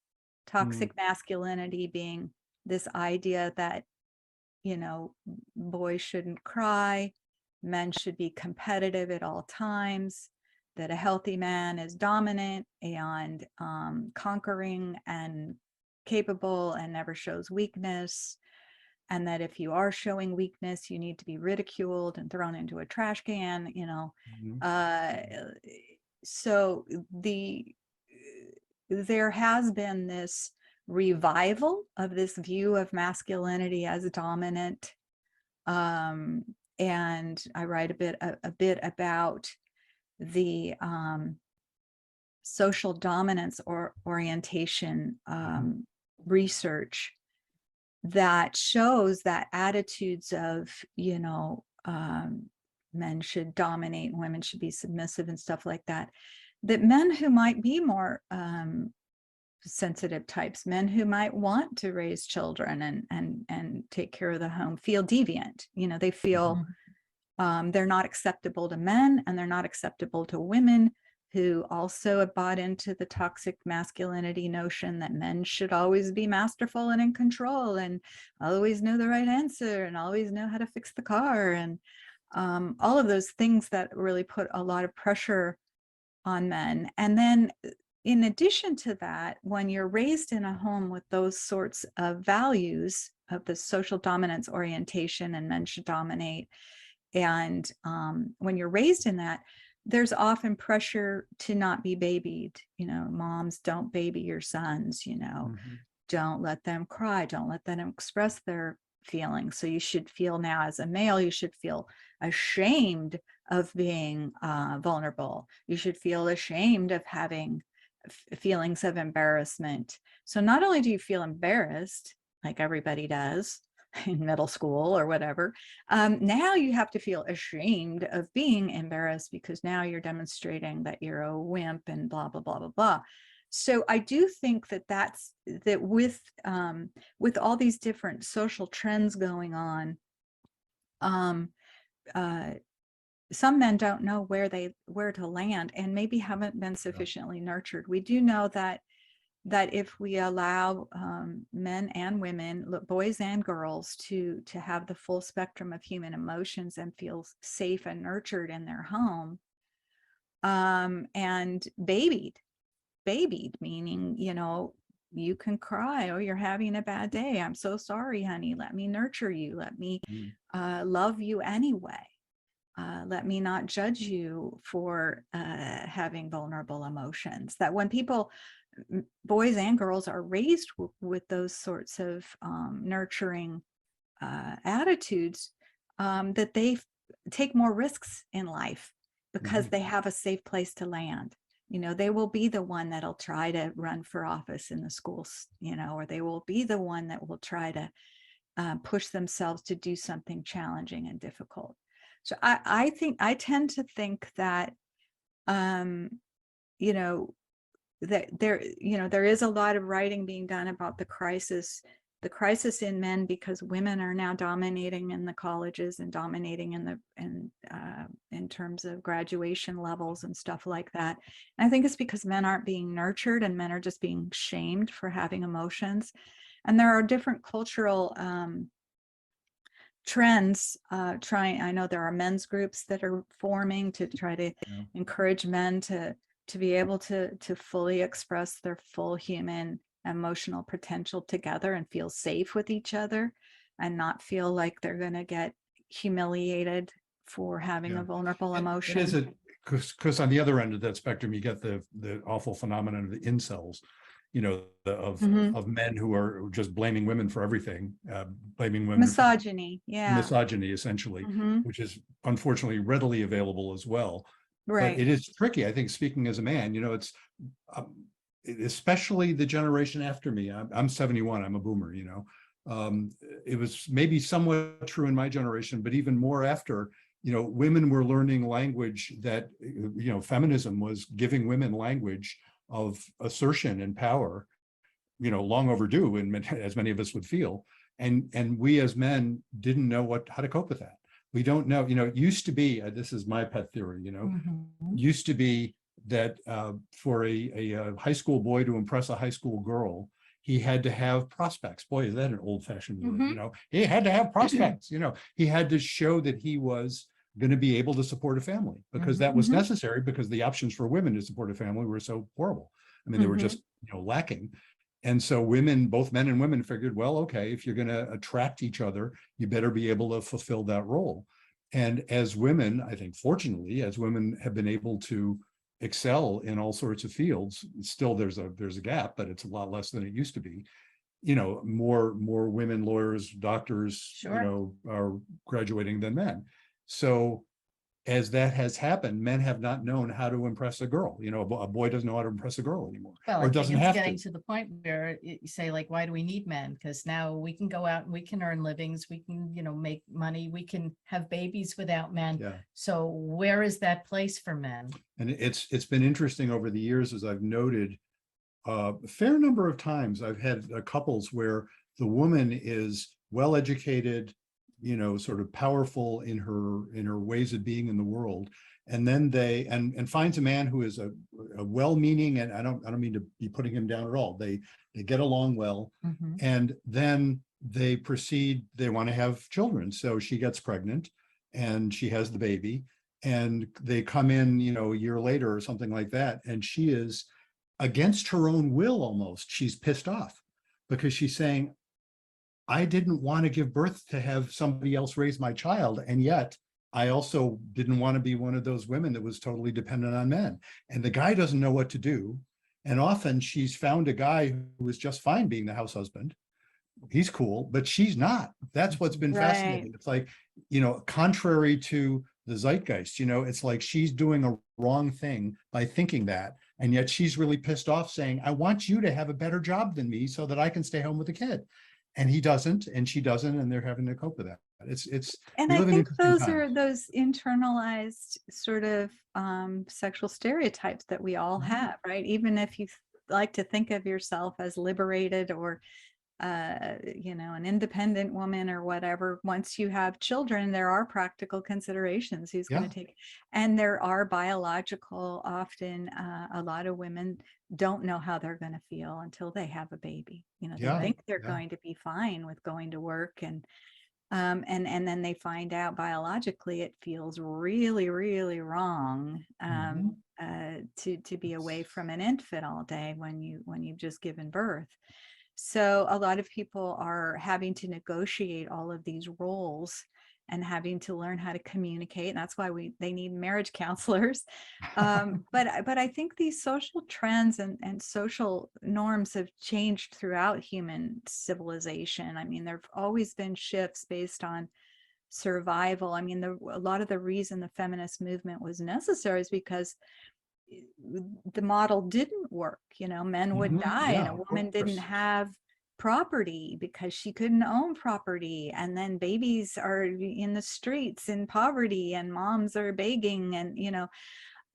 Toxic masculinity being this idea that, boys shouldn't cry, men should be competitive at all times, that a healthy man is dominant and conquering and capable and never shows weakness, and that if you are showing weakness, you need to be ridiculed and thrown into a trash can, Mhm. uh, so there has been this revival of this view of masculinity as dominant. And I write a bit about the social dominance or orientation research that shows that attitudes of, men should dominate and women should be submissive and stuff like that, that men who might be more sensitive types, men who might want to raise children and take care of the home, feel deviant. They feel they're not acceptable to men and they're not acceptable to women who also have bought into the toxic masculinity notion that men should always be masterful and in control and always know the right answer and always know how to fix the car, and all of those things that really put a lot of pressure on men. And then in addition to that, when you're raised in a home with those sorts of values of the social dominance orientation and men should dominate, and when you're raised in that, there's often pressure to not be babied. Moms, don't baby your sons, Mhm. don't let them cry, don't let them express their feelings. So you should feel, now as a male, you should feel ashamed of being vulnerable. You should feel ashamed of having feelings of embarrassment. So not only do you feel embarrassed, like everybody does in middle school or whatever, now you have to feel ashamed of being embarrassed because now you're demonstrating that you're a wimp and blah, blah, blah, blah, blah. So I do think that with all these different social trends going on, uh, some men don't know where to land and maybe haven't been sufficiently nurtured. We do know that if we allow men and women, boys and girls, to have the full spectrum of human emotions and feel safe and nurtured in their home, and babied, meaning, you can cry, or you're having a bad day, I'm so sorry, honey, let me nurture you, let me love you anyway. Let me not judge you for having vulnerable emotions. That when people, boys and girls, are raised with those sorts of nurturing attitudes, that they take more risks in life because Mhm. they have a safe place to land. They will be the one that'll try to run for office in the schools, or they will be the one that will try to push themselves to do something challenging and difficult. So I tend to think that, um, you know, that there is a lot of writing being done about the crisis in men, because women are now dominating in the colleges and dominating in terms of graduation levels and stuff like that. And I think it's because men aren't being nurtured, and men are just being shamed for having emotions. And there are different cultural trends I know there are men's groups that are forming to try to Yeah. encourage men to be able to fully express their full human emotional potential together and feel safe with each other, and not feel like they're going to get humiliated for having Yeah. a vulnerable It is emotion. because on the other end of that spectrum, you get the awful phenomenon of the incels, Mhm. of men who are just blaming women for everything, blaming women for Misogyny, yeah. misogyny, essentially, Hmm. which is unfortunately readily available as well. But Right. it is tricky. I think, speaking as a man, it's um, especially the generation after me. I'm 71. I'm a boomer. It was maybe somewhat true in my generation, but even more after. Women were learning language that, feminism was giving women language of assertion and power, long overdue, and as many of us would feel. And we as men didn't know how to cope with that. We don't know, it used to be, this is my pet theory, Mhm. used to be that for a high school boy to impress a high school girl, he had to have prospects. Boy, is that an old-fashioned word, Mhm. he had to have prospects, he had to show that he was going to be able to support a family, because that was Mhm. necessary, because the options for women to support a family were so horrible. I mean, they were Mhm. just, lacking. And so women, both men and women, figured, well, okay, if you're going to attract each other, you better be able to fulfill that role. And as women, I think, fortunately, as women have been able to excel in all sorts of fields, still there's a gap, but it's a lot less than it used to be. More women lawyers, doctors, Sure. are graduating than men. So as that has happened, men have not known how to impress a girl. A boy doesn't know how to impress a girl anymore, Well, or I think doesn't it's have getting to. to the point where you say, like, why do we need men? Because now we can go out and we can earn livings, we can, make money, we can have babies without men. Yeah. So where is that place for men? And it's been interesting over the years, as I've noted, a fair number of times I've had couples where the woman is well educated, sort of powerful in her ways of being in the world, and then and finds a man who is a well-meaning, and I don't mean to be putting him down at all. They get along well, Mhm. and then they want to have children. So she gets pregnant and she has the baby, and they come in, a year later or something like that, and she is, against her own will, almost, she's pissed off, because she's saying, I didn't want to give birth to have somebody else raise my child, and yet I also didn't want to be one of those women that was totally dependent on men. And the guy doesn't know what to do. And often she's found a guy who is just fine being the house husband. He's cool, but she's not. That's what's been Right. fascinating. It's like, contrary to the zeitgeist, it's like she's doing a wrong thing by thinking that. And yet she's really pissed off, saying, I want you to have a better job than me so that I can stay home with the kid. And he doesn't, and she doesn't, and they're having to cope with that. And We I live in think interesting those times. are those internalized sort of sexual stereotypes that we all Mhm. have, right? Even if you like to think of yourself as liberated, or an independent woman or whatever, once you have children, there are practical considerations. Who's going Yeah, to take, and there are biological, often a lot of women don't know how they're going to feel until they have a baby. They yeah, Right. think they're yeah. going to be fine with going to work, and then they find out biologically it feels really, really wrong, Mhm. to be away from an infant all day when you've just given birth. So a lot of people are having to negotiate all of these roles and having to learn how to communicate. And that's why they need marriage counselors. But I think these social trends and social norms have changed throughout human civilization. I mean, there've always been shifts based on survival. I mean, a lot of the reason the feminist movement was necessary is because the model didn't work. Men would die, Yeah, and a of woman didn't course. have property because she couldn't own property, and then babies are in the streets in poverty, and moms are begging, and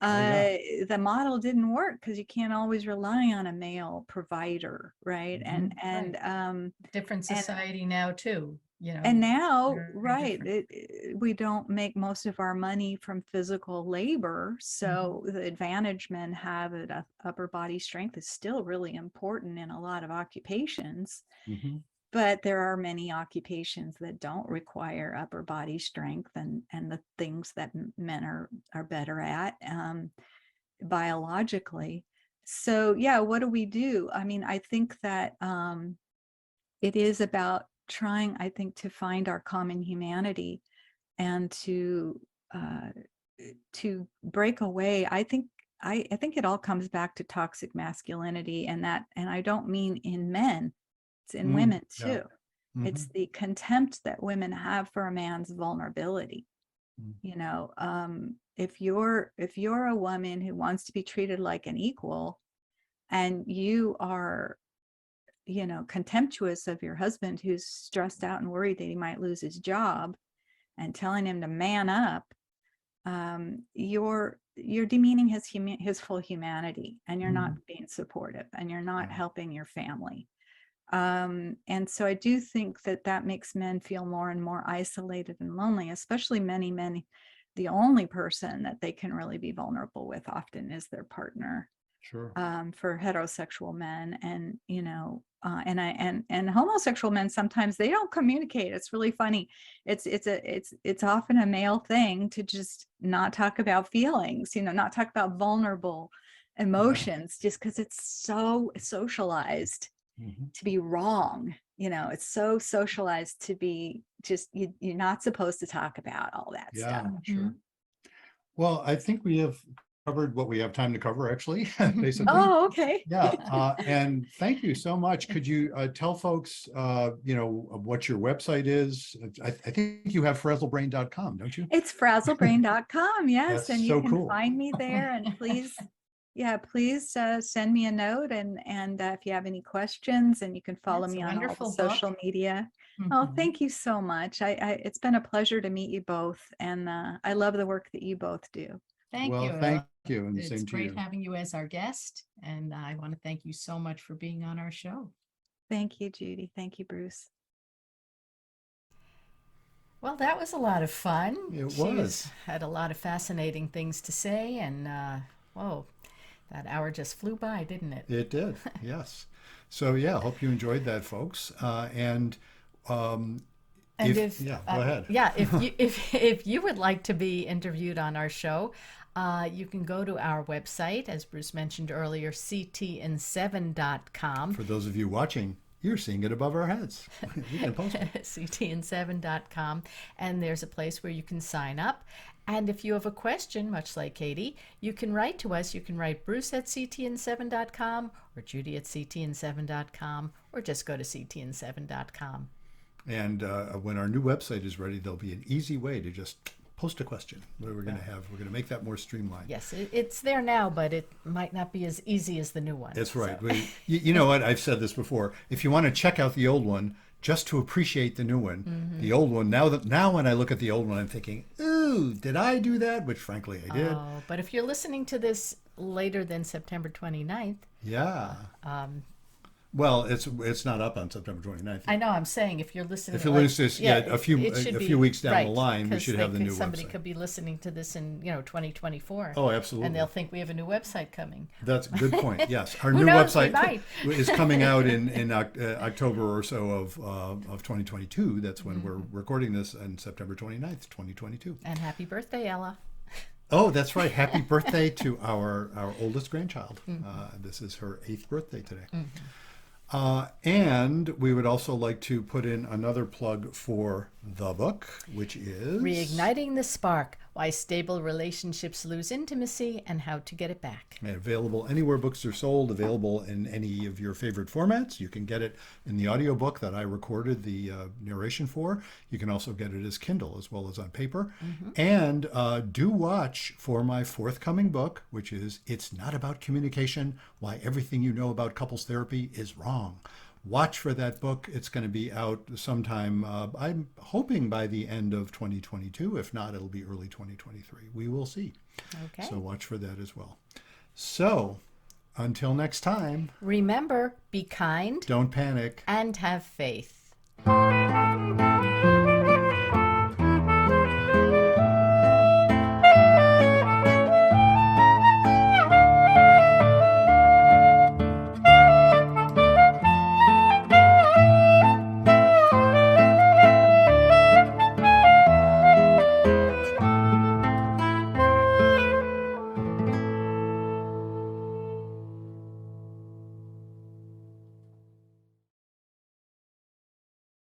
Oh, yeah. the model didn't work because you can't always rely on a male provider, right? Mhm. Different And society now too, and now, very right, different. we don't make most of our money from physical labor. Mhm. So the advantage men have at upper body strength is still really important in a lot of occupations. Mhm. But there are many occupations that don't require upper body strength and the things that men are better at biologically. So yeah, what do we do? I mean, I think that it is about trying, I think, to find our common humanity and uh, to break away. I think it all comes back to toxic masculinity, and I don't mean in men, it's in women Yeah. too. It's Mhm. the contempt that women have for a man's vulnerability. Mm. If you're a woman who wants to be treated like an equal, and you are contemptuous of your husband who's stressed out and worried that he might lose his job, and telling him to man up, you're demeaning his full humanity, and you're not being supportive, and you're not Yeah. helping your family. And so I do think that makes men feel more and more isolated and lonely, especially many men. The only person that they can really be vulnerable with often is their partner. Sure. For heterosexual men, and and homosexual men, sometimes they don't communicate. It's really funny. It's often a male thing to just not talk about feelings, not talk about vulnerable Yeah. emotions, just because it's so socialized Mhm. to be wrong. It's so socialized to be just you're not supposed to talk about all that stuff. Yeah, sure. Well, I think we have covered what we have time to cover, actually, basically. Oh, okay. Yeah, and thank you so much. Could you tell folks, what your website is? I think you have frazzlebrain.com, don't you? It's frazzlebrain.com. Yes. That's And you so can cool. find me there. And please, yeah, please send me a note. And if you have any questions, and you can follow It's a me on all the wonderful social book. media. Oh, Mhm. thank you so much. It's been a pleasure to meet you both. And I love the work that you both do. Thank Well, you. thank you, and the It's same to great you. having you as our guest, and I want to thank you so much for being on our show. Thank you, Judy. Thank you, Bruce. Well, that was a lot of fun. It She was. had a lot of fascinating things to say, and whoa, that hour just flew by, didn't it? It did, yes. So yeah, hope you enjoyed that, folks. And um, And yeah, go ahead. yeah, if you if you would like to be interviewed on our show, you can go to our website, as Bruce mentioned earlier, ctn7.com. For those of you watching, you're seeing it above our heads. We can post it. ctn7.com, and there's a place where you can sign up. And if you have a question, much like Katie, you can write to us. You can write Bruce at ctn7.com or Judy at ctn7.com, or just go to ctn7.com. And when our new website is ready, there'll be an easy way to just post a question. We're going to make that more streamlined. Yes, it's there now, but it might not be as easy as the new one. That's right. So. You know what? I've said this before. If you want to check out the old one, just to appreciate the new one, the old one. Now when I look at the old one, I'm thinking, ooh, did I do that? Which frankly I did. Oh, but if you're listening to this later than September 29th, Yeah. Well, it's not up on September 29th. I know, I'm saying if you're listening, If you listen to this, a few it should be weeks down right, the line, we 'cause should have the new somebody website. could be listening to this in 2024. Oh, absolutely. And they'll think we have a new website coming. That's a good point. Yes, our Who new knows? We website might. is coming out in October or so of 2022. That's when we're recording this on September 29th, 2022. And happy birthday, Ella. Oh, that's right. Happy birthday to our oldest grandchild. This is her 8th birthday today. And we would also like to put in another plug for the book, which is Reigniting the Spark. Why Stable Relationships Lose Intimacy and How to Get It Back. And available anywhere books are sold, available in any of your favorite formats. You can get it in the audiobook that I recorded the narration for. You can also get it as Kindle as well as on paper. And do watch for my forthcoming book, which is It's Not About Communication, Why Everything You Know About Couples Therapy is Wrong. Watch for that book. It's going to be out sometime, I'm hoping by the end of 2022. If not, it'll be early 2023. We will see. Okay. So watch for that as well. So until next time, Remember, be kind don't panic. and have faith.